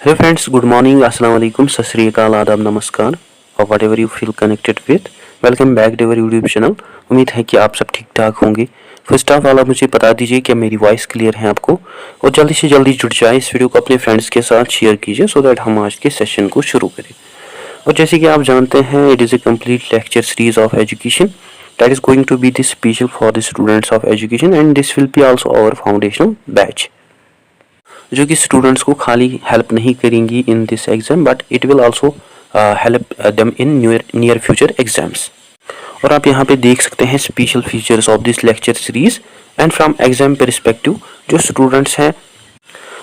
Hello friends, good morning, assalamu alaikum, sat sri akal, आदाब, नमस्कार और whatever you feel connected with, welcome back to our YouTube channel. उम्मीद है कि आप सब ठीक ठाक होंगे। फर्स्ट ऑफ ऑल आप मुझे बता दीजिए कि मेरी वॉइस क्लियर है आपको, और जल्दी से जल्दी जुड़ जाए, इस वीडियो को अपने फ्रेंड्स के साथ शेयर कीजिए सो दैट हम आज के सेशन को शुरू करें। और जैसे कि आप जानते हैं, it is A complete lecture series of education that is going to be this special for the students of education, and this will be also our foundational batch, जो कि स्टूडेंट्स को खाली हेल्प नहीं करेंगी in this exam, but it will also help them in near future exams. और आप यहाँ पे देख सकते हैं special features of this lecture series and from exam perspective. जो स्टूडेंट्स हैं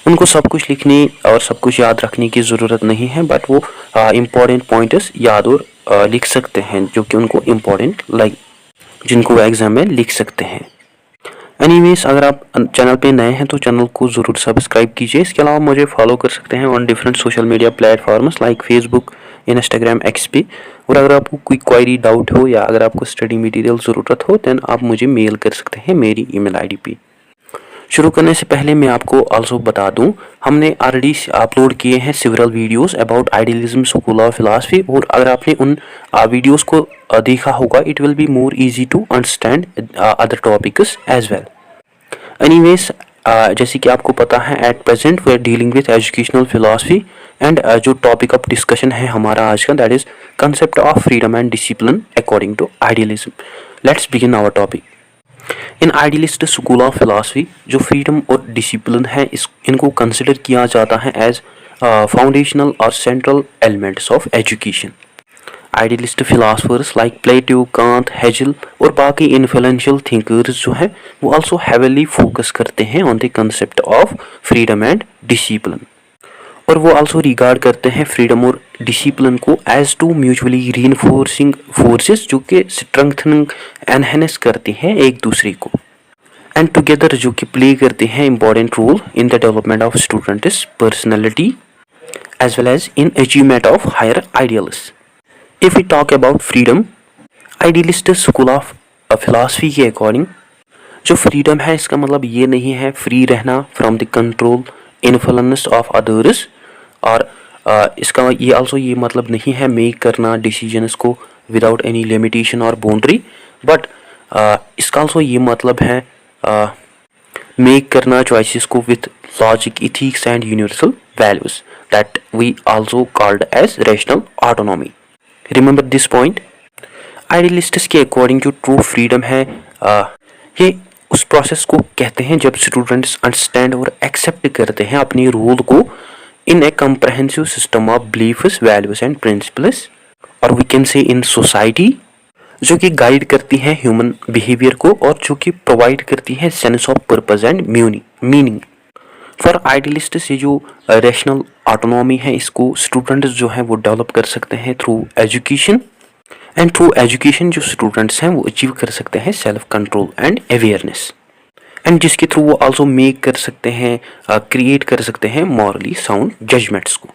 उनको सब कुछ लिखने और सब कुछ याद रखने की ज़रूरत नहीं है, बट वो इम्पॉर्टेंट पॉइंट्स याद और लिख सकते हैं जो कि उनको इम्पॉर्टेंट जिनको एग्जाम में लिख सकते हैं। एनीवेज, अगर आप चैनल पे नए हैं तो चैनल को ज़रूर सब्सक्राइब कीजिए। इसके अलावा मुझे फॉलो कर सकते हैं on different social media platforms like Facebook, Instagram, x पे। और अगर आपको कोई क्वेरी, डाउट हो या अगर आपको स्टडी मटेरियल ज़रूरत हो देन आप मुझे मेल कर सकते हैं मेरी ईमेल आईडी पे। शुरू करने से पहले मैं आपको आल्सो बता दूं, हमने ऑलरेडी अपलोड किए हैं several videos about idealism school of philosophy, और अगर आपने उन वीडियोस को देखा होगा it will be more easy to understand other topics as well. Anyways, जैसे कि आपको पता है at present we are dealing with educational philosophy, and जो टॉपिक ऑफ डिस्कशन है हमारा आज का that is concept of freedom and discipline according to idealism. Let's begin our topic. In idealist school of philosophy जो freedom और discipline है इनको consider किया जाता है एज फाउंडेशनल और central elements of education. Idealist philosophers like Plato, Kant, Hegel और बाकी इन्फ्लुएंशियल थिंकर्स जो हैं वो आल्सो हेवीली फोकस करते हैं on the concept of freedom and discipline, और वो आल्सो रिगार्ड करते हैं फ्रीडम और डिसिप्लिन को as two mutually reinforcing forces जो कि स्ट्रेंथनिंग एनहेंस करते हैं एक दूसरे को, एंड टुगेदर जो कि प्ले करते हैं important role in the development of students personality as well as in achievement of higher ideals. If we talk about freedom, idealist school of philosophy के अकॉर्डिंग जो फ्रीडम है इसका मतलब ये नहीं है फ्री रहना from the control influence of others, और इसका ये आल्सो ये मतलब नहीं है मेक करना डिसीजंस को विदाउट एनी लिमिटेशन और बाउंड्री, बट इसका आल्सो ये मतलब है मेक करना चॉइसेस को with logic, ethics and universal values that we also called as rational autonomy. Remember this point. Idealists के अकॉर्डिंग जो ट्रू फ्रीडम है ये उस प्रोसेस को कहते हैं जब स्टूडेंट्स अंडरस्टैंड और एक्सेप्ट करते हैं अपनी रोल को in a comprehensive system of beliefs, values and principles, और we can say in society जो कि गाइड करती है ह्यूमन बिहेवियर को और जो कि प्रोवाइड करती है sense of purpose and meaning. For idealist से जो रैशनल ऑटोनॉमी है इसको स्टूडेंट्स जो है वो डेवलप कर सकते हैं through education, and through education जो स्टूडेंट्स हैं वो अचीव कर सकते हैं self control and awareness, and जिसके थ्रू वो आल्सो मेक कर सकते हैं, क्रिएट कर सकते हैं मॉरली साउंड जजमेंट्स को।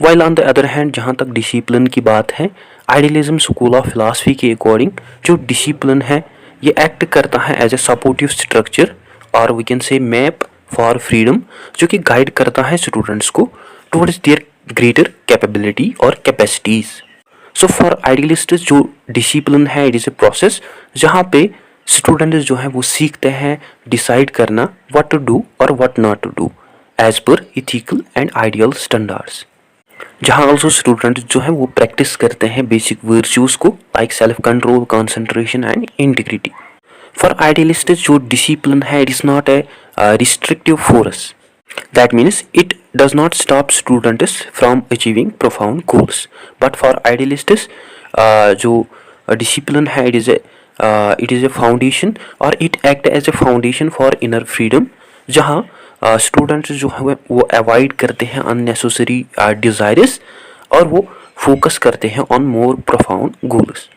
While on the other hand जहाँ तक डिसिप्लिन की बात है, आइडियलिज्म स्कूल ऑफ फिलॉसफी के अकॉर्डिंग जो डिसिप्लिन है ये एक्ट करता है एज ए सपोर्टिव स्ट्रक्चर और वी कैन से मैप फॉर फ्रीडम, जो कि गाइड करता है स्टूडेंट्स को टुवर्ड्स देयर ग्रेटर कैपेबिलिटी और कैपेसिटीज। सो फॉर आइडियलिस्ट जो डिसिप्लिन है इट इज़ ए प्रोसेस जहाँ पे स्टूडेंट्स जो है वो सीखते हैं डिसाइड करना व्हाट टू डू और what not to do as per ethical and ideal standards, जहाँ ऑल्सो स्टूडेंट्स जो है वो प्रैक्टिस करते हैं बेसिक वर्च्यूज को like self control, concentration and integrity. For idealist जो डिसिप्लिन है it is not a restrictive force, that means it does not stop students from achieving profound goals, but for idealists जो discipline है it is a foundation और it act as a foundation for inner freedom, जहाँ students जो है वो avoid करते हैं unnecessary desires और वो focus करते हैं on more profound goals,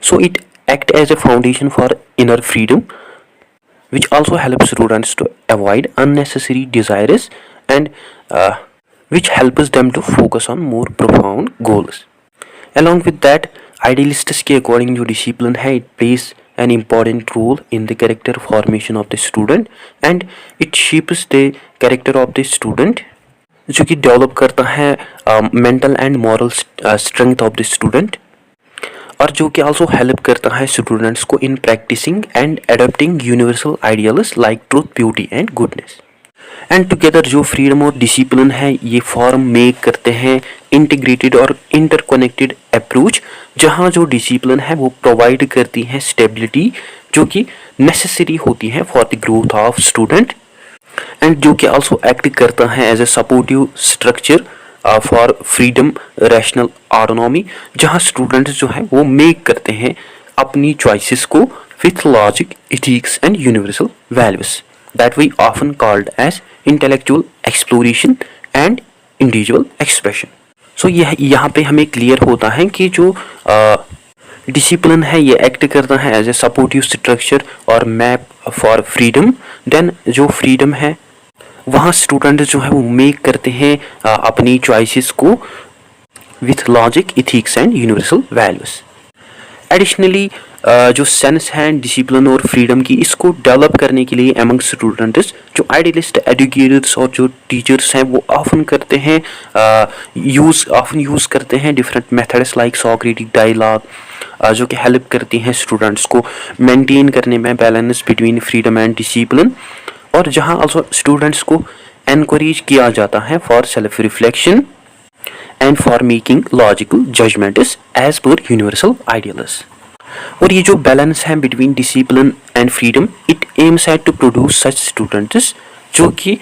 so it act as a foundation for inner freedom which also helps students to avoid unnecessary desires and which helps them to focus on more profound goals. Along with that, idealists के according जो discipline है it plays an important role in the character formation of the student and it shapes the character of the student जो कि develop करता है mental and moral strength of the student, और जो कि आल्सो हेल्प करता है स्टूडेंट्स को in practicing and adopting universal ideals like truth, beauty and goodness. And together जो फ्रीडम और डिसिप्लिन है ये फॉर्म मेक करते हैं इंटीग्रेटेड और इंटरकनेक्टेड अप्रोच, जहां जो डिसिप्लिन है वो प्रोवाइड करती है स्टेबिलिटी जो कि नेसेसरी होती है for the growth of student, and जो कि आल्सो एक्ट करता है as a supportive structure for freedom rational autonomy, जहां स्टूडेंट्स जो है वो मेक करते हैं अपनी चॉइसेस को with logic, ethics and universal values that we often called as intellectual exploration and individual expression। So यह यहाँ पे हमें क्लियर होता है कि जो डिसिप्लिन है ये एक्ट करता है एज ए सपोर्टिव स्ट्रक्चर और मैप फॉर फ्रीडम। देन जो फ्रीडम है वहाँ स्टूडेंट जो है वो मेक करते हैं अपनी चॉइसेस को with logic, ethics and universal values. Additionally जो सेंस है डिसिप्लिन और फ्रीडम की, इसको डेवलप करने के लिए अमंग स्टूडेंट्स जो आइडियलिस्ट एजुकेटर्स और जो टीचर्स हैं वो ऑफन करते हैं यूज़ करते हैं different methods like Socratic dialogue, जो कि हेल्प करती हैं स्टूडेंट्स को मेंटेन करने में balance between freedom and discipline, और जहां आल्सो स्टूडेंट्स को एनकरेज किया जाता है for self reflection and for making logical judgments as per universal ideals. और ये जो बैलेंस है between discipline and freedom, it aims at to produce such students जो कि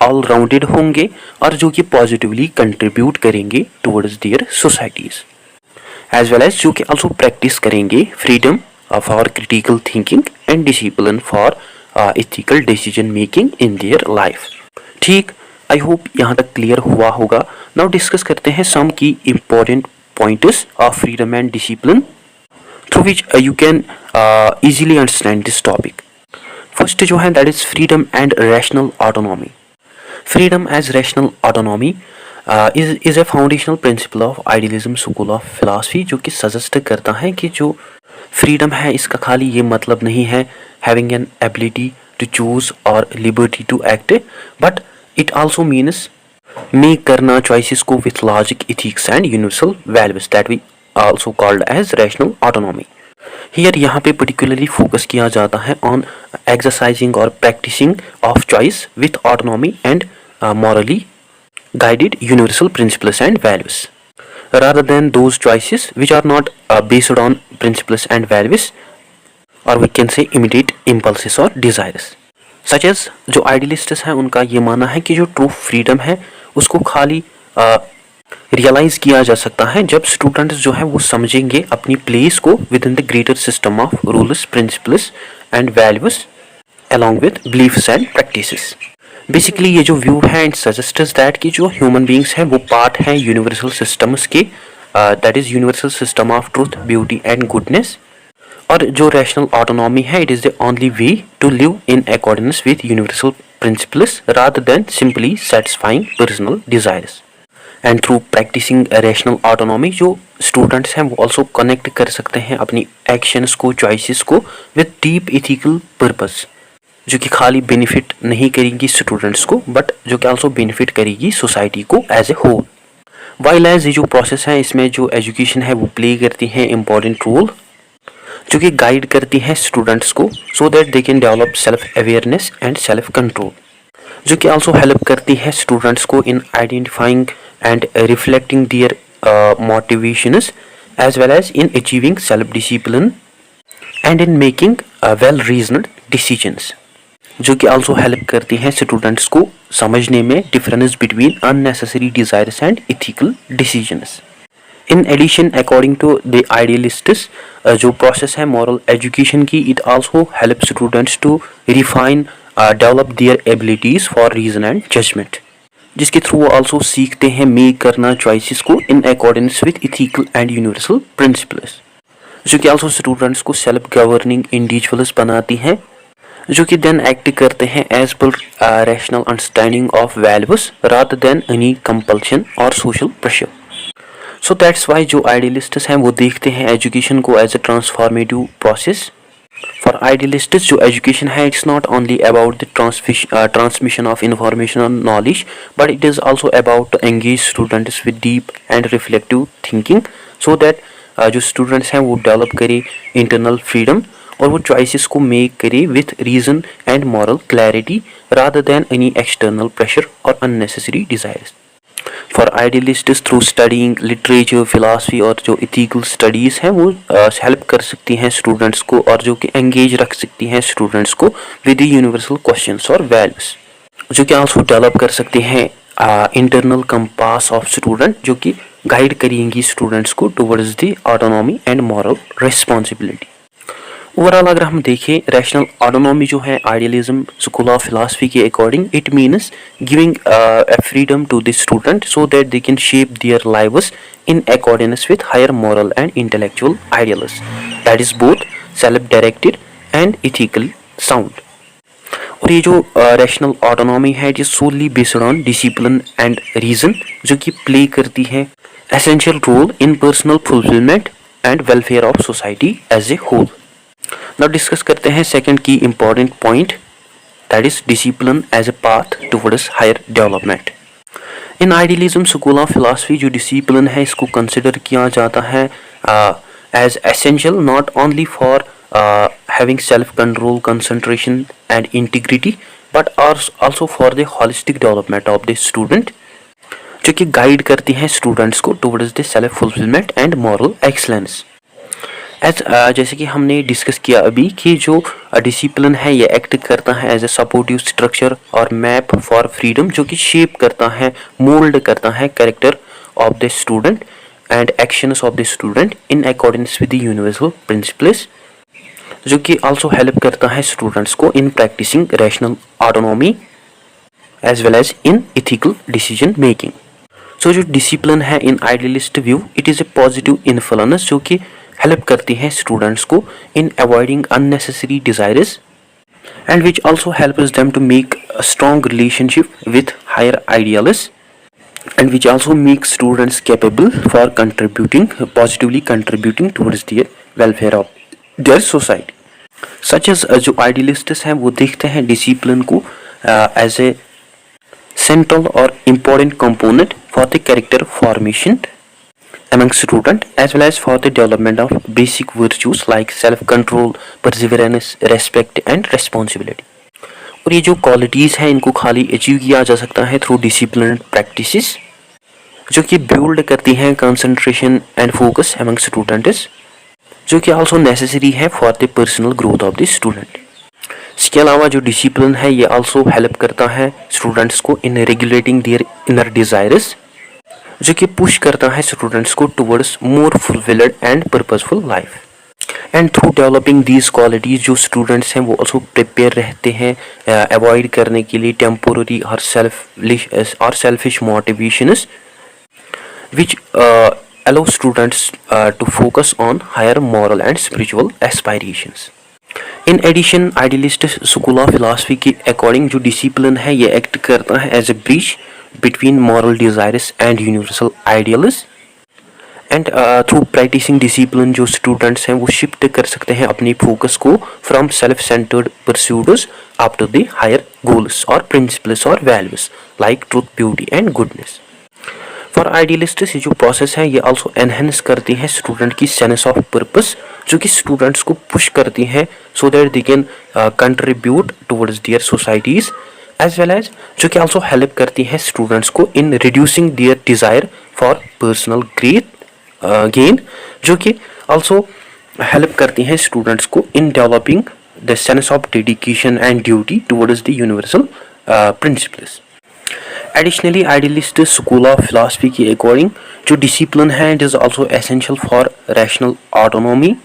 ऑल राउंडेड होंगे और जो कि पॉजिटिवली कंट्रीब्यूट करेंगे towards their societies, as well as जो कि आल्सो प्रैक्टिस करेंगे freedom for critical thinking and discipline for ethical decision making in their life. ठीक, आई होप यहाँ तक क्लियर हुआ होगा। नाउ डिस्कस करते हैं सम की important points of freedom and discipline through which you can easily understand this topic. First जो है that is freedom and rational autonomy. Freedom as rational autonomy is a foundational principle of idealism school of philosophy, जो कि suggest करता है कि जो freedom है इसका खाली ये मतलब नहीं है having an ability to choose or liberty to act, but it also means make करना choices को with logic, ethics and universal values that we also called as rational autonomy. Here यहाँ पे particularly focus किया जाता है on exercising or practicing of choice with autonomy and morally guided universal principles and values, rather than those choices which are not based on principles and values, or we can say immediate impulses or desires. Such as जो idealists हैं उनका ये मानना है कि जो true freedom है उसको खाली रियलाइज किया जा सकता है जब स्टूडेंट्स जो है वो समझेंगे अपनी प्लेस को with in the greater system of rules, principles and values along with beliefs and practices. Basically ये जो व्यू है इट सजेस्ट्स दैट कि जो ह्यूमन बींग्स हैं वो पार्ट हैं यूनिवर्सल सिस्टम्स के, that is universal system of truth, beauty and goodness, और जो रैशनल ऑटोनॉमी है it is the only way to live in accordance with universal principles rather than simply satisfying personal desires. And through practicing rational autonomy जो students हैं वो also connect कर सकते हैं अपनी एक्शंस को, चॉइसेस को विद डीप इथिकल पर्पस, जो कि खाली बेनिफिट नहीं करेगी स्टूडेंट्स को बट जो कि ऑल्सो बेनिफिट करेगी सोसाइटी को as a whole. While as ये जो प्रोसेस है इसमें जो एजुकेशन है वो प्ले करती है इम्पॉर्टेंट रोल, जो कि गाइड करती है स्टूडेंट्स को so that they can develop self awareness and self control, जो कि आल्सो हेल्प करती है स्टूडेंट्स को in identifying and reflecting their motivations as well as in achieving self discipline and in making well reasoned decisions, जो कि also help करती हैं students को समझने में difference between unnecessary desires and ethical decisions. In addition according to the idealists जो process है moral education की, it also help students to refine develop their abilities for reason and judgement, जिसके through वो also सीखते हैं make करना choices को in accordance with ethical and universal principles, जो कि आल्सो स्टूडेंट्स को सेल्फ गवर्निंग इंडिविजुअल्स बनाती हैं, जो कि देन एक्ट करते हैं एज पर rational understanding of values rather than any compulsion और social pressure. So that's why जो आइडियलिस्ट्स हैं वो देखते हैं एजुकेशन को as a transformative process for idealists जो एजुकेशन है it's not only about the transmission of information and knowledge, but it is also about to engage students with deep and reflective thinking, so that जो students हैं वो develop करे internal freedom और वो choices को make करे with reason and moral clarity rather than any external pressure और unnecessary desires. For idealists through studying literature philosophy और जो इथिकल स्टडीज़ हैं वो हेल्प कर सकती हैं स्टूडेंट्स को और जो कि एंगेज रख सकती हैं स्टूडेंट्स को विद द यूनिवर्सल क्वेश्चंस और वैल्यूज, जो कि आल्सो डेवलप कर सकते हैं इंटरनल कंपास ऑफ स्टूडेंट, जो कि गाइड करेंगी स्टूडेंट्स को towards the autonomy and moral responsibility. Overall अगर हम देखें रैशनल ऑटोनॉमी जो है आइडियलिज्म स्कूल ऑफ फिलासफी के according it means giving a freedom to the student so that they can shape their lives in accordance with higher moral and intellectual ideals that is both self-directed and ethical sound। और ये जो rational autonomy है ये solely based on discipline and reason, जो कि play करती है essential role in personal fulfilment and welfare of society as a whole. Now discuss करते हैं सेकंड की important point, that is discipline as a path towards higher development. In idealism school of philosophy जो discipline है इसको consider किया जाता है as essential not only for having self control concentration and integrity but also for the holistic development of the student, जो कि guide करती हैं स्टूडेंट्स को towards the self fulfilment and moral excellence. As जैसे कि हमने डिस्कस किया अभी कि जो डिसिप्लिन है ये एक्ट करता है एज ए सपोर्टिव स्ट्रक्चर और मैप फॉर फ्रीडम, जो कि शेप करता है मोल्ड करता है character of the student and actions of the student in accordance with the universal principles, जो कि आल्सो हेल्प करता है स्टूडेंट्स को in practicing rational autonomy as well as in ethical decision making. So जो discipline है in idealist view it is a positive influence, जो कि help करती है स्टूडेंट्स को in avoiding unnecessary desires and which also helps them to make a strong relationship with higher ideals and which also makes students capable for positively contributing towards the welfare of their society। Such as जो idealists हैं वो देखते हैं discipline को as a central और important component for the character formation among student as well as for the development of basic virtues like self control, perseverance, respect and responsibility। और ये जो क्वालिटीज़ हैं इनको खाली अचीव किया जा सकता है थ्रू डिसिप्लिन प्रैक्टिसेस, जो कि बिल्ड करती हैं concentration and focus among students, जो कि आल्सो नेसेसरी है for the personal growth of the student. इसके अलावा जो डिसिप्लिन है ये आल्सो हेल्प करता है स्टूडेंट्स को इन रेगुलेटिंग देयर इनर डिजायर्स, जो कि पुश करता है स्टूडेंट्स को towards more fulfilled and purposeful life. And through developing these qualities जो स्टूडेंट्स हैं वो ऑल्सो प्रिपेयर रहते हैं अवॉइड करने के लिए टेम्पोररी और selfish motivations which allow students to focus on higher moral and spiritual aspirations। In addition, idealist school of philosophy के according जो discipline है ये act करता है as a bridge between moral desires and universal ideals and through practicing discipline जो students हैं वो shift कर सकते हैं अपनी focus को from self-centered pursuits up to the higher goals or principles or values like truth, beauty and goodness। For idealists ये जो प्रोसेस है ये आल्सो एनहेंस करती है स्टूडेंट की सेंस ऑफ पर्पस, जो कि स्टूडेंट्स को पुश करती है so that they can contribute towards their societies as well as जो कि आल्सो हेल्प करती है स्टूडेंट्स को in reducing their desire for personal gain, जो कि आल्सो हेल्प करती हैं स्टूडेंट्स को in developing the sense of dedication and duty towards the universal principles. Additionally idealist school of philosophy के अकॉर्डिंग जो डिसिप्लिन है it is also essential for rational autonomy,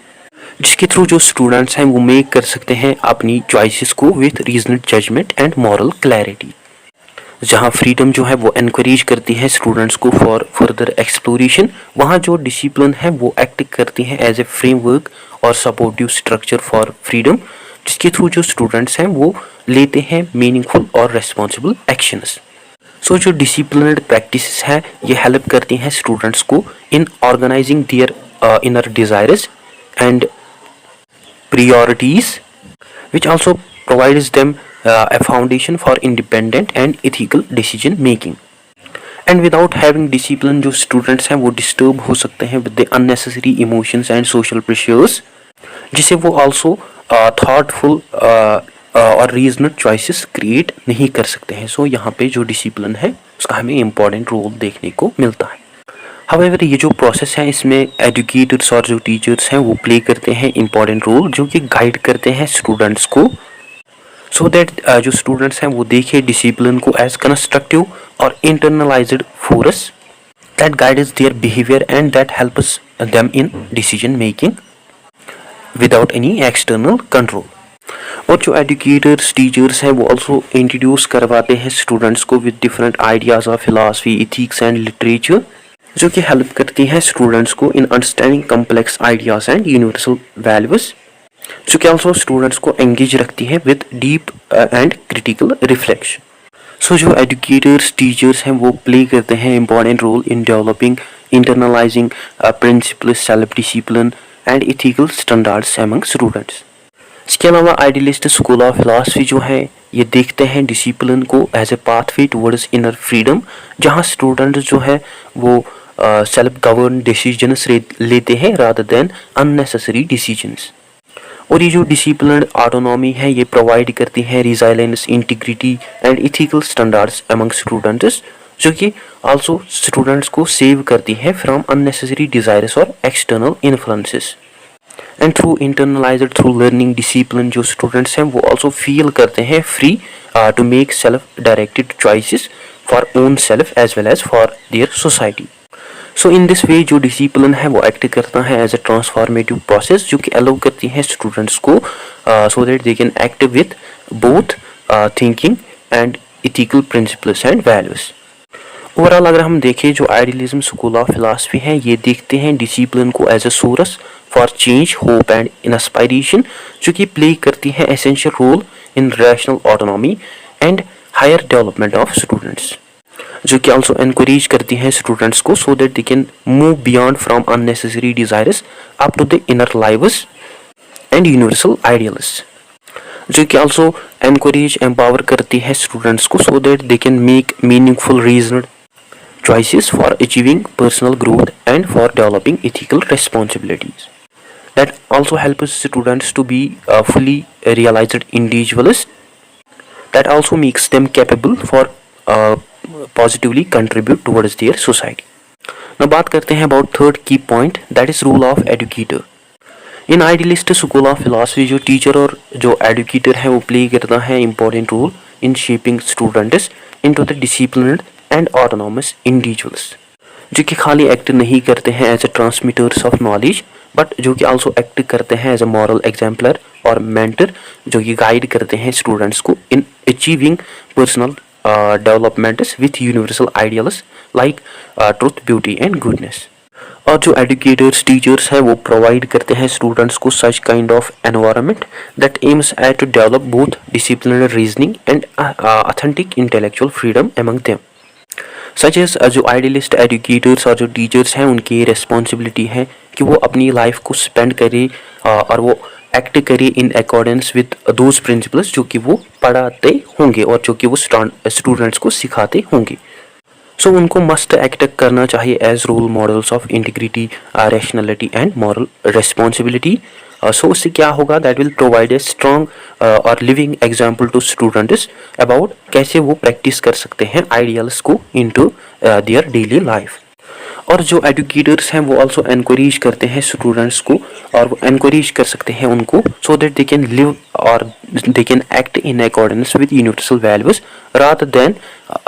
जिसके through जो स्टूडेंट्स हैं वो मेक कर सकते हैं अपनी चॉइसेस को with reasoned judgment and moral clarity, जहाँ फ्रीडम जो है वो एनकरेज करती है स्टूडेंट्स को फॉर फर्दर एक्सप्लोरेशन, वहाँ जो डिसिप्लिन है वो एक्ट करती है एज ए फ्रेमवर्क और सपोर्टिव स्ट्रक्चर फॉर फ्रीडम, जिसके थ्रू जो स्टूडेंट्स हैं वो लेते हैं मीनिंगफुल और रेस्पॉन्सिबल एक्शंस। सो जो डिसिप्लिनड प्रैक्टिसेस हैं ये हेल्प करती हैं स्टूडेंट्स को in organising their inner desires and priorities, which also provides them a foundation for independent and ethical decision making. And without having discipline जो स्टूडेंट्स हैं वो डिस्टर्ब हो सकते हैं with the unnecessary emotions and social pressures, जिसे वो also thoughtful और reasoned choices create नहीं कर सकते हैं. सो यहाँ पे जो डिसिप्लिन है उसका हमें इम्पॉर्टेंट रोल देखने को मिलता है. हाउएवर ये जो प्रोसेस है इसमें एजुकेटर्स और जो टीचर्स हैं वो प्ले करते हैं इम्पॉर्टेंट रोल, जो कि गाइड करते हैं स्टूडेंट्स को, सो दैट जो स्टूडेंट्स हैं वो देखें डिसिप्लिन को एज कंस्ट्रक्टिव और internalised force that guides their behaviour and that helps them in decision making without any external control. और जो एजुकेटर्स टीचर्स हैं वो ऑल्सो इंट्रोड्यूस करवाते हैं स्टूडेंट्स को with different ideas of philosophy, ethics and literature, जो कि हेल्प करती हैं स्टूडेंट्स को in understanding complex ideas and universal values, जो कि ऑल्सो स्टूडेंट्स को एंगेज रखती है with deep and critical reflection. So जो एजुकेटर्स टीचर्स हैं वो प्ले करते हैं important role in developing internalising principles, self discipline and ethical standards among students. इसके अलावा आइडियलिस्ट स्कूल ऑफ फिलॉसफी जो है ये देखते हैं डिसिप्लिन को as a pathway towards inner freedom, जहाँ स्टूडेंट्स जो है वो सेल्फ गवर्न डिसीजंस लेते हैं रादर देन अननेसेसरी डिसीजंस. और ये जो डिसिप्लिन्ड ऑटोनॉमी है ये प्रोवाइड करती है resilience, integrity and ethical standards among students, जो कि आल्सो स्टूडेंट्स को सेव करती है फ्रॉम अननेसेसरी डिजायर्स और external influences. And through internalised through learning discipline जो स्टूडेंट्स हैं वो आल्सो फील करते हैं free to make self directed choices for own self as well as for their society. So in this way जो discipline है वो act करता है एज ए ट्रांसफॉर्मेटिव प्रोसेस, जो कि अलाउ करती है स्टूडेंट्स को so that they can act with both thinking and ethical principles and values. Overall अगर हम देखें जो आइडियलिज्म स्कूल ऑफ फिलॉसफी है ये देखते हैं डिसिप्लिन को as a source for change, hope and inspiration, जो कि प्ले करती है essential role in rational autonomy and higher development of students, जो कि ऑल्सो एनकरेज करती हैं स्टूडेंट्स को so that they can move beyond from unnecessary desires up to the inner lives and universal ideals, जो कि also encourage empower करती है students को so that they can make meaningful reasoned choices for achieving personal growth and for developing ethical responsibilities. That also helps students to be fully realized individuals. That also makes them capable for positively contribute towards their society. Now बात करते हैं about third key point, that is role of educator. In idealist school of philosophy जो teacher और जो educator है वो play करता है important role in shaping students into the disciplined and autonomous individuals, जो कि खाली एक्ट नहीं करते हैं as a transmitters of knowledge but जो कि आल्सो एक्ट करते हैं एज ए मॉरल एग्जाम्पलर और मेंटर, जो कि गाइड करते हैं स्टूडेंट्स को in achieving personal developments with universal ideals like truth, beauty and goodness. और जो एजुकेटर्स टीचर्स हैं वो प्रोवाइड करते हैं स्टूडेंट्स को such kind of environment that aims at to develop both disciplinary reasoning and authentic intellectual freedom among them. Such as जो idealist educators और जो टीचर्स हैं उनकी रिस्पॉन्सिबिलिटी है कि वो अपनी लाइफ को स्पेंड करें और वो एक्ट करें इन अकॉर्डेंस विद दोज प्रिंसिपल्स जो कि वो पढ़ाते होंगे और जो कि वो स्टूडेंट्स को सिखाते होंगे. सो उनको मस्ट एक्ट करना चाहिए as role models of integrity, rationality and moral responsibility. So उससे क्या होगा, that will provide a strong और living example to students about कैसे वो प्रैक्टिस कर सकते हैं आइडियल्स को इनटू देयर डेली लाइफ. और जो एजुकेटर्स हैं वो ऑल्सो एनकरेज करते हैं स्टूडेंट्स को और वो एनकरेज कर सकते हैं उनको so that they can live और they can act in accordance with universal values rather than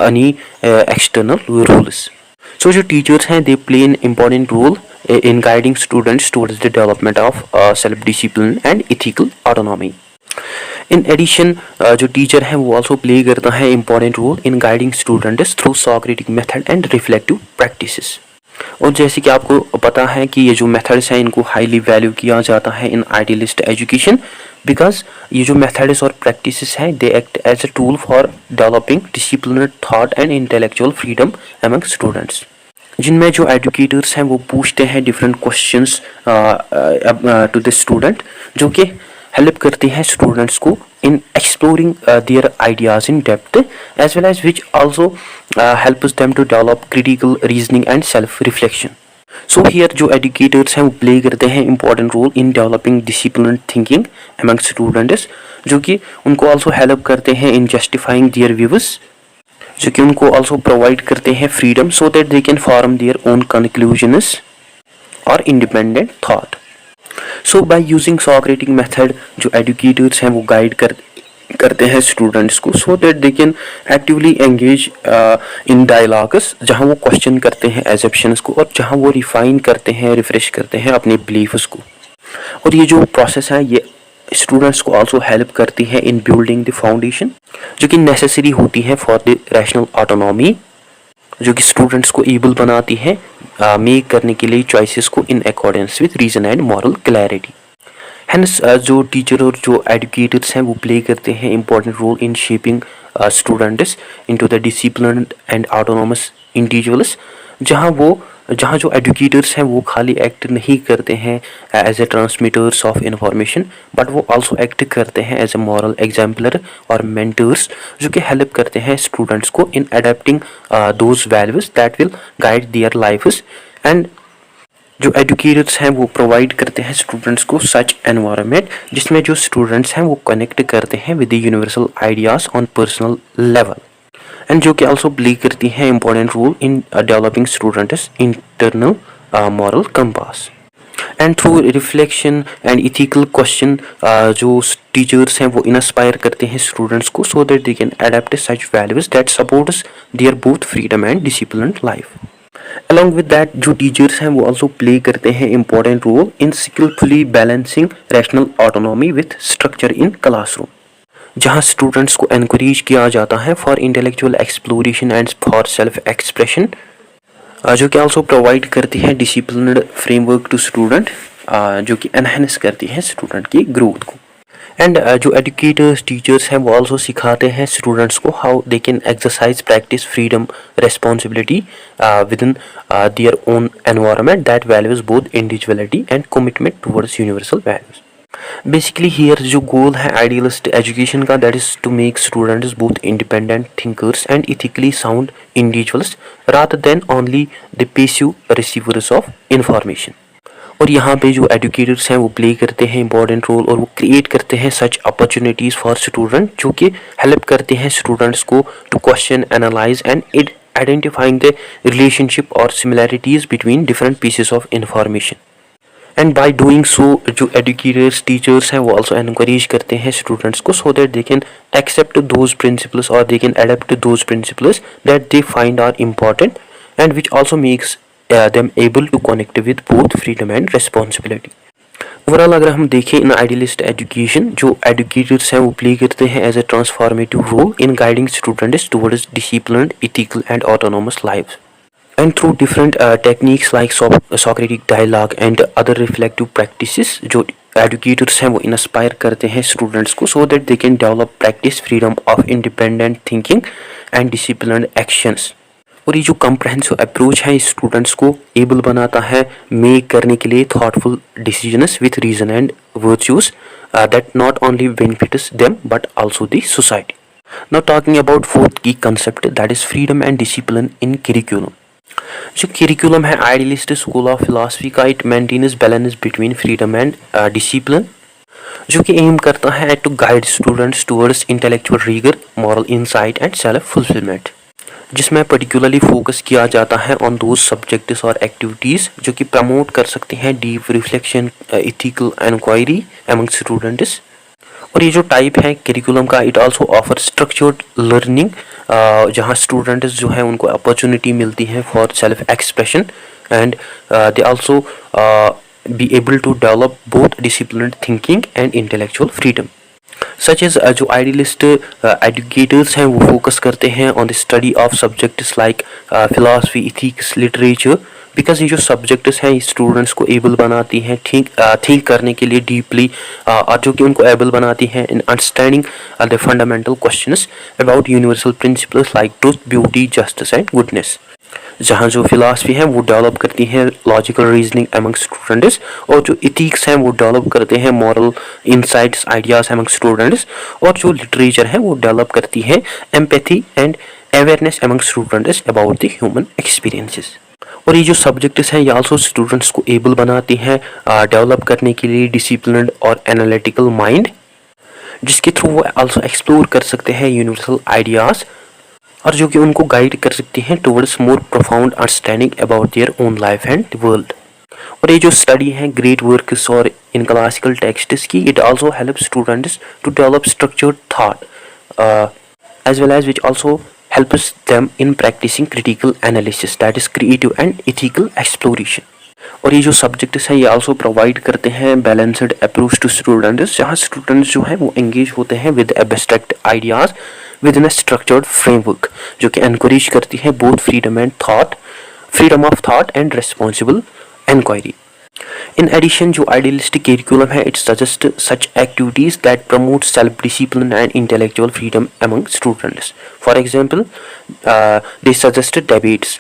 any external rules. So जो टीचर्स हैं they play an important role in guiding students towards the development of self-discipline and ethical autonomy. In addition, जो teacher है वो also play करता है important role in guiding students through Socratic method and reflective practices. और जैसे कि आपको पता है कि ये जो methods हैं इनको highly value किया जाता है in idealist education because ये जो methods और practices हैं they act as a tool for developing disciplined thought and intellectual freedom among students. जिनमें जो एजुकेटर्स हैं वो पूछते हैं different questions to the student जो कि हेल्प करते हैं स्टूडेंट्स को in exploring their ideas in depth as well as which also helps them to develop critical reasoning and self reflection. So here जो एजुकेटर्स हैं वो प्ले करते हैं important role in developing discipline thinking among students, जो कि उनको also help करते हैं इन जस्टिफाइंग देयर व्यूज, जो कि उनको आल्सो प्रोवाइड करते हैं freedom so that they can form their own conclusions और independent thought. So by using Socratic method जो एजुकेटर्स हैं वो गाइड करते हैं स्टूडेंट्स को so that they can actively engage in dialogues, जहां वो क्वेश्चन करते हैं एजम्पशंस को और जहां वो रिफाइन करते हैं, रिफ्रेश करते हैं अपने बिलीफ्स को. और ये जो प्रोसेस है ये स्टूडेंट्स को आल्सो हेल्प करती है इन बिल्डिंग द फाउंडेशन जो कि नेसेसरी होती है फॉर द रैशनल ऑटोनॉमी, जो कि स्टूडेंट्स को एबल बनाती है मेक करने के लिए चॉइसेस को in accordance with reason and moral clarity. Hence जो टीचर और जो एजुकेटर्स हैं वो प्ले करते हैं important role in shaping students into the disciplined and autonomous individuals, जहाँ जो एजुकेटर्स हैं वो खाली एक्ट नहीं करते हैं as a transmitters of information, but वो आल्सो एक्ट करते हैं एज ए मॉरल एग्जाम्पलर और मेंटर्स, जो कि हेल्प करते हैं स्टूडेंट्स को in adapting those values that will guide their lifes. And जो एजुकेटर्स हैं वो प्रोवाइड करते हैं स्टूडेंट्स को सच एनवायरनमेंट जिसमें जो स्टूडेंट्स हैं वो कनेक्ट करते हैं with the universal ideas on personal level, and जो कि आल्सो प्ले करती हैं important role in developing students internal moral compass. And through reflection and ethical question जो टीचर्स हैं वो इंस्पायर करते हैं स्टूडेंट्स को so that they can adapt such values that supports their both freedom and disciplined life. Along with that जो teachers हैं वो also play करते हैं important role in skilfully balancing rational autonomy with structure in classroom, जहां students को encourage किया जाता है for intellectual exploration and for self expression, जो कि आल्सो प्रोवाइड करती है डिसिप्लिन्ड फ्रेमवर्क टू स्टूडेंट, जो कि एनहेंस करती है स्टूडेंट की ग्रोथ को. एंड जो एजुकेटर्स टीचर्स हैं वो आल्सो सिखाते हैं स्टूडेंट्स को how they can exercise practice freedom responsibility within their own environment that values both individuality and commitment towards universal values. Basically here जो गोल है आइडियलिस्ट एजुकेशन का that is to make students both independent thinkers and ethically sound individuals rather than only the passive receivers of information. और यहाँ पे जो educators हैं वो play करते हैं इंपॉर्टेंट रोल और वो क्रिएट करते हैं सच अपॉर्चुनिटीज़ फॉर स्टूडेंट, जो कि हेल्प करते हैं स्टूडेंट्स को to question analyse and identifying the relationship और similarities between different pieces of information. And by doing so जो एजुकेटर्स टीचर्स हैं वो आल्सो एनकरेज करते हैं स्टूडेंट्स को so that they can accept those principles और they can adapt those principles that they find are important and which also makes them able to connect with both freedom and responsibility. Overall अगर हम देखें in idealist education जो educators हैं वो play करते हैं as a transformative role in guiding students towards disciplined ethical and autonomous lives. And through different techniques like Socratic dialogue and other reflective practices जो educators हैं वो इंस्पायर करते हैं स्टूडेंट्स को so that they can develop practice freedom of independent thinking and disciplined actions. और ये जो comprehensive approach है स्टूडेंट्स को एबल बनाता है मेक करने के लिए thoughtful decisions with reason and virtues that not only benefits them but also the society. Now talking about fourth की concept that is freedom and discipline in curriculum. जो curriculum है idealist school of philosophy का it maintains balance between freedom and discipline, जो कि aim करता है to guide students towards intellectual rigour, moral insight and self fulfilment, जिसमें particularly focus किया जाता है ऑन दोज सब्जेक्ट्स और एक्टिविटीज़ जो कि प्रमोट कर सकते हैं deep reflection, ethical inquiry among students. और ये जो टाइप है करिकुलम का it also offer structured learning, जहाँ स्टूडेंट्स जो है उनको अपॉर्चुनिटी मिलती है for self expression and they also be able to develop both disciplined thinking and intellectual freedom. Such as जो आइडियलिस्ट एजुकेटर्स हैं वो फोकस करते हैं on the study of subjects like philosophy, ethics, literature, because ये जो subjects हैं students को able बनाती हैं थिंक करने के लिए डीपली, और जो कि उनको एबल बनाती हैं in understanding the fundamental questions about universal principles like truth, beauty, justice and goodness. जहाँ जो फिलासफी है वो डेवलप करती है लॉजिकल रीजनिंग एमंग स्टूडेंट्स, और जो इथिक्स हैं वो डेवलप करते हैं moral insights ideas among students, और जो लिटरेचर है वो डेवलप करती है empathy and awareness among students about the human experiences. और ये जो सब्जेक्ट्स हैं ये आल्सो स्टूडेंट्स को एबल बनाती हैं डेवलप करने के लिए डिसिप्लिन्ड और एनालिटिकल माइंड, जिसके थ्रू वो आल्सो एक्सप्लोर कर सकते हैं यूनिवर्सल आइडियाज, और जो कि उनको गाइड कर सकती हैं towards more profound understanding about their own life and world. और ये जो स्टडी है ग्रेट वर्क्स और इन क्लासिकल टेक्स्ट्स की, it also help students to develop structured thought as well as which also helps them in practicing critical analysis, that is creative and ethical exploration। और ये जो subjects हैं ये also provide करते हैं balanced approach to students, जहाँ students जो हैं वो एंगेज होते हैं with abstract ideas within a structured framework, जो कि एनकरेज करती है both freedom of thought and responsible inquiry. In addition, जो idealistic curriculum है it suggests such activities that promote self-discipline and intellectual freedom among students. For example, they suggested debates.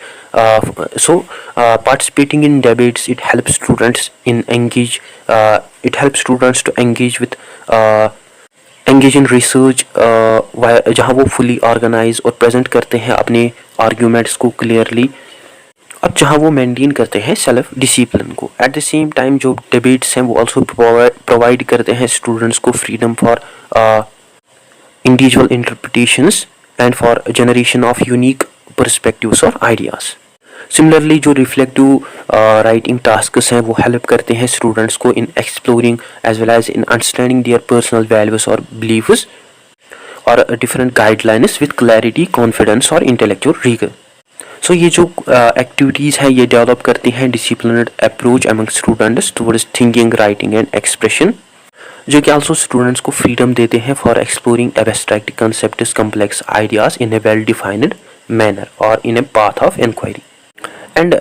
Participating in debates it helps students to engage in research, जहाँ वो fully organize और present करते हैं अपने arguments को clearly, अब जहाँ वो मेंटेन करते हैं सेल्फ डिसिप्लिन को। एट द सेम टाइम जो डिबेट्स हैं वो आल्सो प्रोवाइड करते हैं स्टूडेंट्स को freedom for individual interpretations and for generation of unique perspectives और आइडियाज। सिमिलरली जो रिफ्लेक्टिव राइटिंग टास्क्स हैं वो हेल्प करते हैं स्टूडेंट्स को in exploring as well as in understanding their personal values और बिलीव्स और different guidelines with clarity, confidence और इंटेलेक्चुअल रीगर। सो ये जो एक्टिविटीज़ हैं ये डेवलप करती हैं disciplined approach among students towards thinking, writing and expression, जो कि आल्सो स्टूडेंट्स को फ्रीडम देते हैं for exploring abstract concepts, complex ideas in a well defined manner और in a path of inquiry. And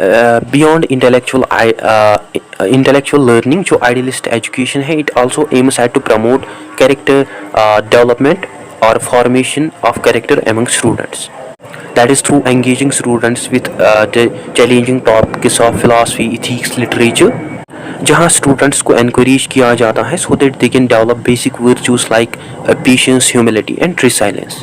beyond intellectual learning, जो idealist education है it also aims at to promote character development और formation of character among students, that is through engaging students with the challenging topics of philosophy, ethics, literature, जहाँ students को encourage किया जाता है so that they can develop basic virtues like patience, humility and resilience।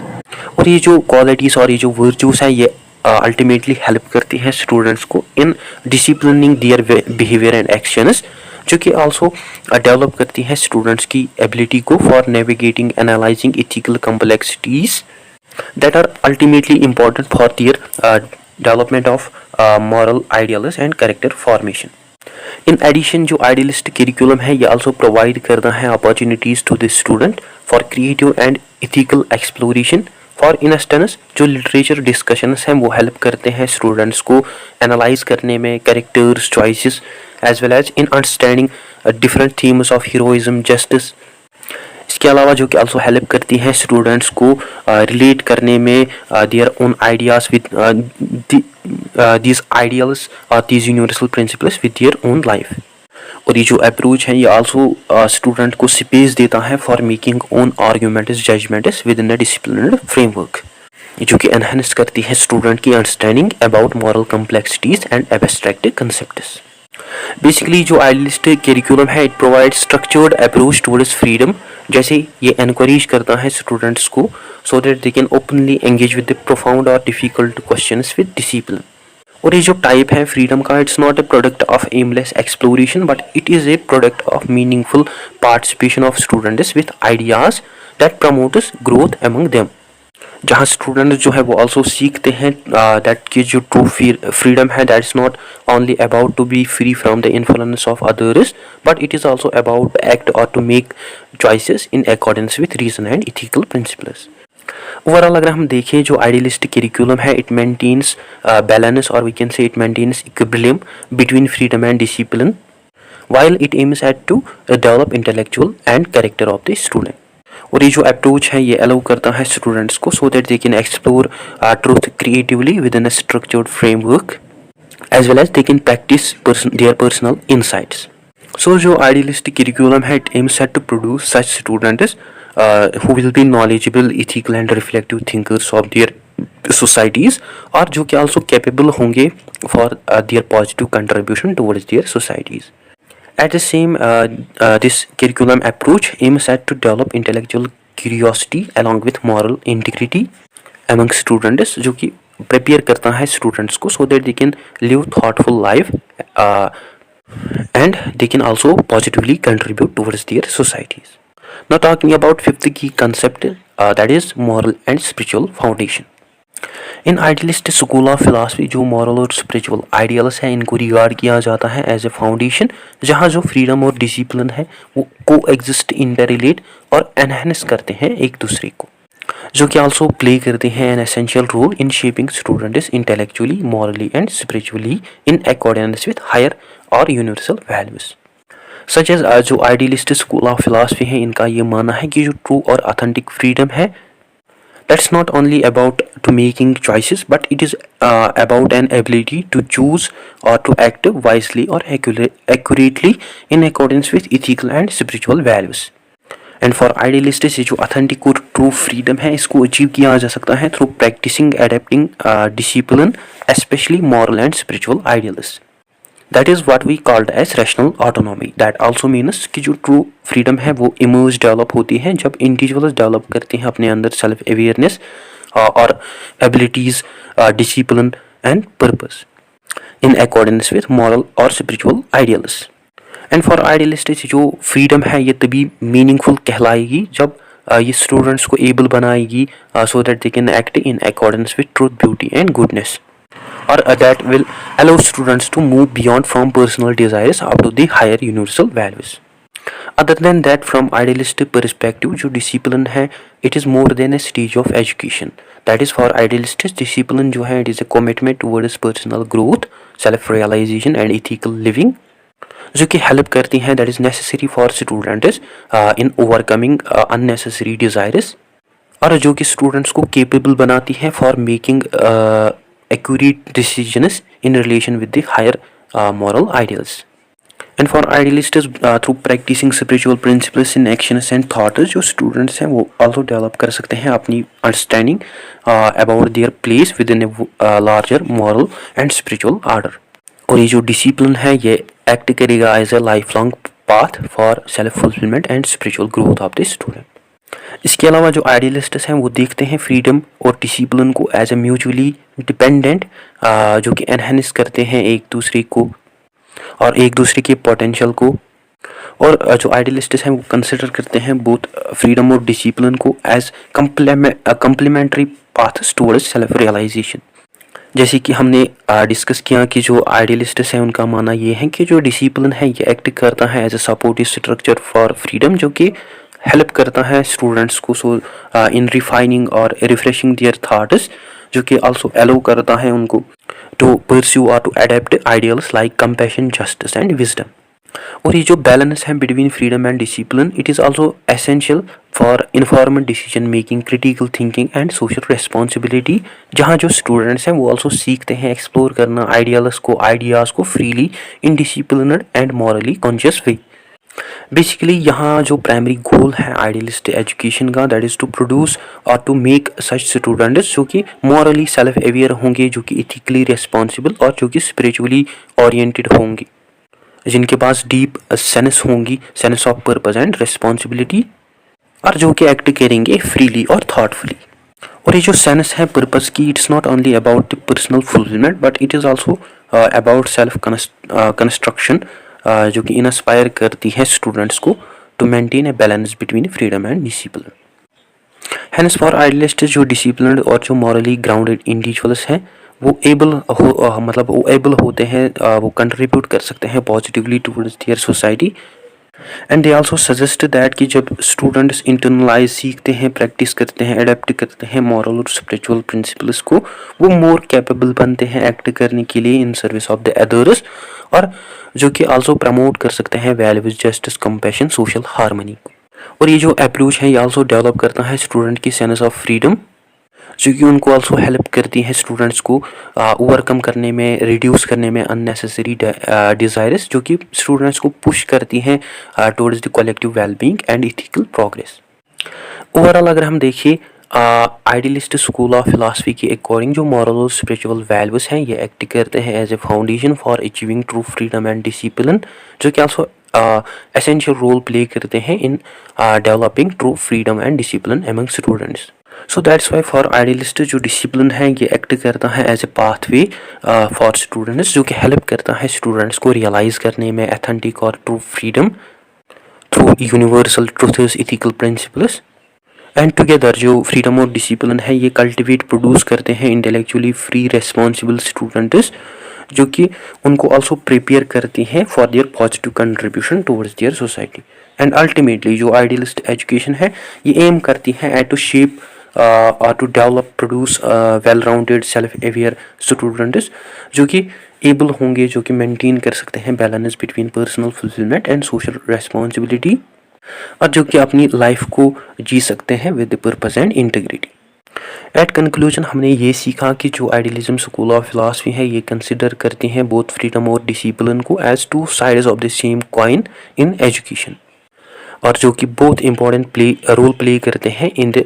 और ये जो qualities और ये जो virtues हैं ये ultimately help करती हैं students को in disciplining their behavior and actions, जो कि also develop करती हैं students की ability को for navigating, analyzing ethical complexities that are ultimately important for their development of moral ideals and character formation। In addition, जो idealist curriculum है ये also provide करता है opportunities to the student for creative and ethical exploration। For instance, जो literature discussions हैं वो help करते हैं students को analyze करने में characters, choices as well as in understanding different themes of heroism, justice। इसके अलावा जो कि आल्सो हेल्प करती हैं स्टूडेंट्स को रिलेट करने में their own ideas with these ideals और these universal principles with their own life. और ये जो अप्रोच है ये आल्सो स्टूडेंट को स्पेस देता है for making own arguments, judgements within a disciplined framework, जो कि एनहांस करती है स्टूडेंट की understanding about moral complexities and abstract concepts. Basically जो आइडियलिस्ट करिकुलम है it provide structured approach towards freedom, जैसे ये एनकरेज करता है स्टूडेंट्स को so that they can openly engage with the profound और डिफिकल्ट क्वेश्चंस विद डिसिप्लिन। और ये जो टाइप है फ्रीडम का it's not A product of aimless exploration but it is a product of meaningful participation of students with ideas that promotes growth among them, जहाँ students जो है वो also सीखते हैं दैट कि जो ट्रू फ्रीडम है that is not only about to be free from the influence of others but it is also about to act और to make choices in accordance with reason and ethical principles. Overall अगर हम देखें जो idealist curriculum है it maintains balance और we can say it maintains equilibrium between freedom and discipline while it aims at to develop intellectual and character of the student। और ये जो approach है ये अलाउ करता है स्टूडेंट्स को so that they can explore truth creatively with in a structured framework as well as they can practice their personal insights. So जो idealistic curriculum है, it aims at to produce such students who will be knowledgeable, ethical and reflective thinkers of their societies, और जो कि also capable होंगे for their positive contribution towards their societies. At the same, this curriculum approach aims at to develop intellectual curiosity along with moral integrity among students, जो कि prepare करता है students को so that they can live thoughtful life and they can also positively contribute towards their societies. Now talking about fifth key concept, that is moral and spiritual foundation. In idealist school of philosophy जो moral और spiritual ideals हैं, इनको regard किया जाता है as a foundation, जहाँ जो freedom और डिसिप्लिन है वो को एग्जिस्ट, इंटररिलेट और एनहेंस करते हैं एक दूसरे को, जो कि आल्सो प्ले करते हैं an essential role in shaping students intellectually, morally and spiritually in accordance with higher और यूनिवर्सल वैल्यूज। सच एज जो आइडियलिस्ट स्कूल ऑफ फिलासफी है, इनका ये मानना है कि जो ट्रू और ऑथेंटिक फ्रीडम है, that's not only about to making choices, but it is about an ability to choose or to act wisely or accurately in accordance with ethical and spiritual values. And for idealists, जो authentic और true freedom है, इसको achieve किया जा सकता है through practicing, adapting discipline, especially moral and spiritual ideals. That is what we called as rational autonomy. That also means कि जो true freedom है वो emerge develop होती है जब individuals develop करते हैं अपने अंदर self awareness और abilities, discipline and purpose in accordance with moral or spiritual ideals. And for idealists जो freedom है ये तभी meaningful कहलाएगी जब ये students को able बनाएगी so that they can act in accordance with truth, beauty and goodness. Or that will allow students to move beyond from personal desires up to the higher universal values. Other than that, from idealistic perspective, जो discipline है, it is more than a stage of education. That is for idealists, discipline जो है, it is a commitment towards personal growth, self-realization and ethical living, जो कि help करती हैं, that is necessary for students in overcoming unnecessary desires, और जो कि students को capable बनाती है for making accurate decisions in relation with the higher moral ideals. And for idealists, through practicing spiritual principles in actions and thoughts, जो students हैं वो also develop कर सकते हैं अपनी understanding about their place within a larger moral and spiritual order. और ये जो discipline है ये act करेगा as a lifelong path for self fulfillment and spiritual growth of the student. इसके अलावा जो आइडियलिस्ट्स हैं वो देखते हैं फ्रीडम और डिसिप्लिन को एज ए म्यूचुअली डिपेंडेंट, जो कि एनहेंस करते हैं एक दूसरे को और एक दूसरे के पोटेंशियल को, और जो आइडियलिस्ट्स हैं वो कंसिडर करते हैं बोथ फ्रीडम और डिसिप्लिन को as complementary paths towards self realisation. जैसे कि हमने डिस्कस किया कि जो आइडियलिस्ट्स हैं उनका मानना ये है कि जो डिसिप्लिन है ये एक्ट करता है as a supportive structure for freedom, जो कि हेल्प करता है स्टूडेंट्स को सो इन रिफाइनिंग और रिफ्रेशिंग देयर थॉट्स, जो कि आल्सो अलाउ करता है उनको टू परस्यू और to adopt ideals like compassion, justice and wisdom. और ये जो बैलेंस है between freedom and discipline, it is also essential for informed decision making, critical thinking and social responsibility, जहाँ जो स्टूडेंट्स हैं वो आल्सो सीखते हैं एक्सप्लोर करना आइडियाज़ को freely in disciplined and morally conscious way. Basically यहाँ जो प्राइमरी गोल है आइडियलिस्ट एजुकेशन का, दैट इज़ टू प्रोड्यूस और टू मेक सच स्टूडेंट्स जो कि मॉरली सेल्फ अवेयर होंगे, जो कि इथिकली रिस्पॉन्सिबल और जो कि स्पिरिचुअली ओरिएंटेड होंगे, जिनके पास डीप सेंस होंगी, sense of purpose and responsibility, और जो कि एक्ट करेंगे फ्रीली और थॉटफुली। और ये जो सेंस है पर्पस की, it's not only about the personal fulfilment but it is also about self construction, जो कि इंस्पायर करती है स्टूडेंट्स को to maintain a balance between freedom and discipline. Hence for idealist जो डिसिप्लिन्ड और जो मॉरली ग्राउंडेड इंडिविजुअल्स हैं वो एबल होते हैं, वो कंट्रीब्यूट कर सकते हैं positively towards their society. And they also suggest that कि जब स्टूडेंट्स इंटरनलाइज सीखते हैं, प्रैक्टिस करते हैं, अडेप्ट करते हैं मॉरल और स्पिरिचुअल प्रिंसिपल्स को, वो मोर कैपेबल बनते हैं एक्ट करने के लिए in service of the others, और जो कि आल्सो प्रमोट कर सकते हैं values, justice, compassion, social harmony. और ये जो अप्रोच है ये आल्सो डेवलप करता है स्टूडेंट की सेंस ऑफ फ्रीडम, जो कि उनको ऑल्सो हेल्प करती हैं स्टूडेंट्स को ओवरकम करने में, रिड्यूस करने में अननेसेसरी डिज़ायर्स, जो कि स्टूडेंट्स को पुश करती हैं towards the collective wellbeing and ethical progress. Overall अगर हम देखिए आइडियलिस्ट स्कूल ऑफ फिलासफी के अकॉर्डिंग जो मॉरल और स्पिरिचुअल वैल्यूज हैं ये एक्ट करते हैं as a foundation for achieving true freedom and discipline, जो कि आल्सो एसेंशियल रोल प्ले करते हैं in developing true freedom and discipline among students. So that's why for idealist जो डिसिप्लिन है ये एक्ट करता है as a pathway for students, जो कि हेल्प करता है स्टूडेंट्स को रियलाइज़ करने में एथेंटिक और true freedom through universal truths, ethical principles and together जो फ्रीडम और डिसिप्लिन है ये कल्टिवेट प्रोड्यूस करते हैं इंटेलेक्चुअली फ्री रेस्पॉन्सिबल स्टूडेंट्स, जो कि उनको ऑल्सो प्रिपेयर करती हैं for their positive contribution towards their society. And ultimately जो आइडियलिस्ट एजुकेशन है ये एम करती है एट टू शेप और to develop produce well rounded self aware students, जो कि एबल होंगे, जो कि मेंटेन कर सकते हैं balance between personal fulfilment and social responsibility, और जो कि अपनी लाइफ को जी सकते हैं with purpose and integrity. At conclusion हमने ये सीखा कि जो आइडियलिज्म स्कूल ऑफ फिलासफी है ये कंसिडर करते हैं बोथ फ्रीडम और डिसिप्लिन को as two sides of the same coin in education, और जो कि बहुत इंपॉर्टेंट रोल प्ले करते हैं in the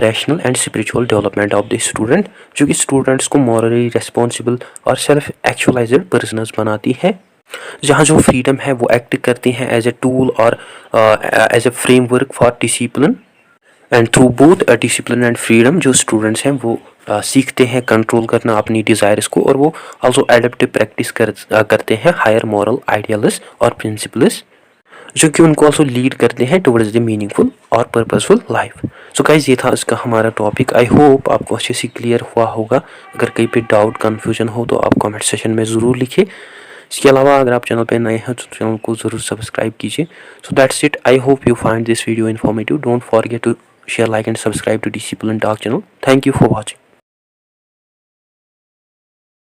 rational and spiritual development of the student, जो कि स्टूडेंट्स को मॉरली रिस्पॉन्सिबल और सेल्फ एक्चुअलाइज्ड पर्सनस बनाती है, जहाँ जो फ्रीडम है वो एक्ट करती हैं एज ए टूल और as a framework for discipline. And through both discipline and freedom जो स्टूडेंट्स हैं वो सीखते हैं कंट्रोल करना अपनी डिज़ायर्स को, और वो आल्सो एडेप्टिव प्रैक्टिस करते हैं हायर मॉरल आइडियल्स और प्रिंसिपल्स, जो कि उनको आल्सो लीड करते हैं टुवर्ड्स द मीनिंगफुल और पर्पसफुल लाइफ। सो गाइस ये था इसका हमारा टॉपिक। आई होप आपको अच्छे से क्लियर हुआ होगा। अगर कहीं पे डाउट कन्फ्यूजन हो तो आप कमेंट सेशन में ज़रूर लिखिए। इसके अलावा अगर आप चैनल पे नए हैं तो चैनल को ज़रूर सब्सक्राइब कीजिए। So that's it. I hope you find this video informative. Don't forget to share, like and subscribe to Discipline Talk channel. Thank you for watching.